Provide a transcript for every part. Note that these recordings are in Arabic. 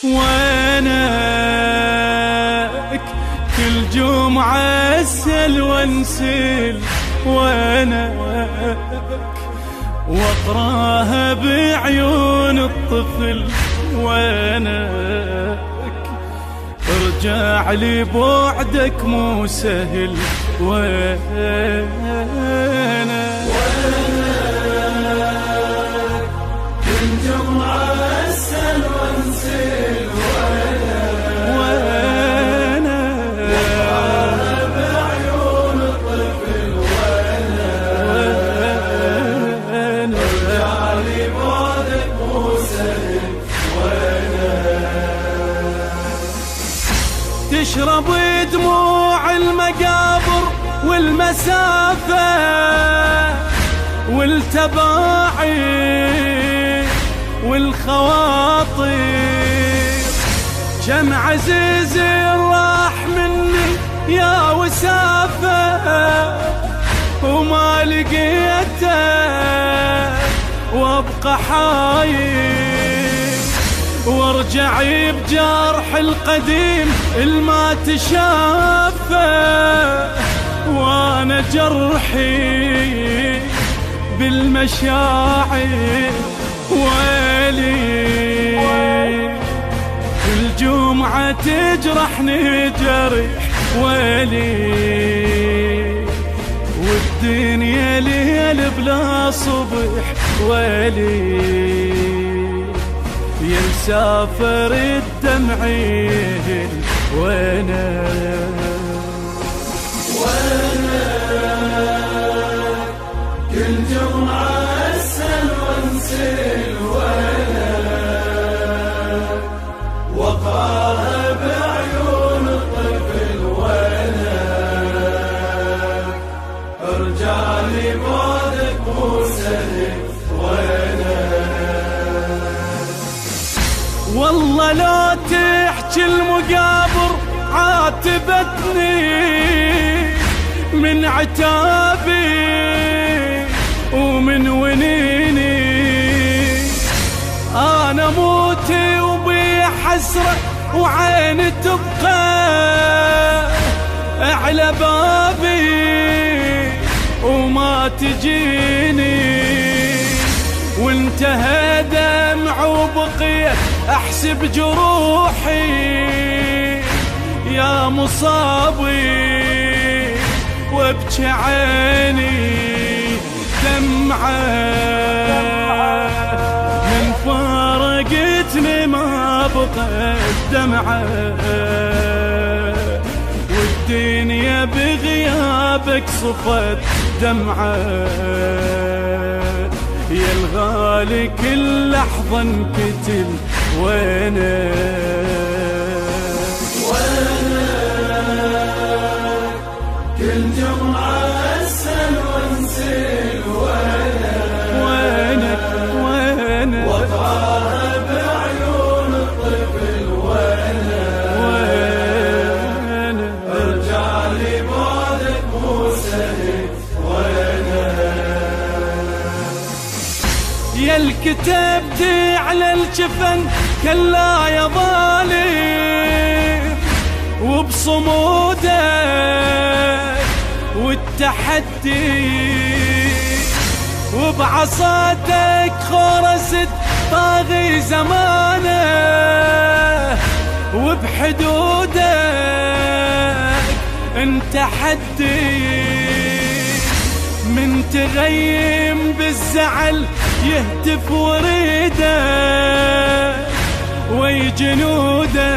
وينك كل جمعة أسأل وانسل وينك واقراها بعيون الطفل وينك ارجع لي بعدك مو سهل وينك كل جمعة أسأل وانسل تشرب دموع المقابر والمسافة والتباعي والخواطر كم عزيز راح مني يا وسافة وما لقيته وابقى حاير وارجع بجرح القديم الما تشافه وانا جرحي بالمشاعر ويلي الجمعة تجرحني جرح ويلي والدنيا ليل بلا صبح ويلي يا مسافر الدمعين وينك كل جمعة أسأل وانسل وينك وقاها بعيون الطفل وينك ارجع لي بعدك مو سهل والله لا تحكي المقابر عاتبتني من عتابي ومن ونيني انا موتي وبي حسرة وعيني تبقى على بابي وما تجيني وانتهى دمع وبقيت احسب جروحي يا مصابي وابكي عيني دمعة من فارقتني ما بقت دمعة والدنيا بغيابك صفت دمعة يا الغالي كل لحظة انقتل وينك كل جمعة أسأل وانسل وينك وقعها بعيون الطفل وينك ارجع لي بعدك مو سهل يا الكتبتي على الجفن كلا يا ظالم وبصمودك والتحدي وبعصاتك خرست طاغي زمانه وبحدودك انت حدي من تغيم بالزعل يهتف وريده وي جنوده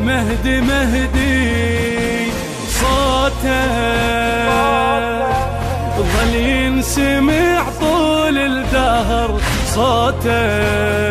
مهدي مهدي صوته ظل ينسمع طول الدهر صوته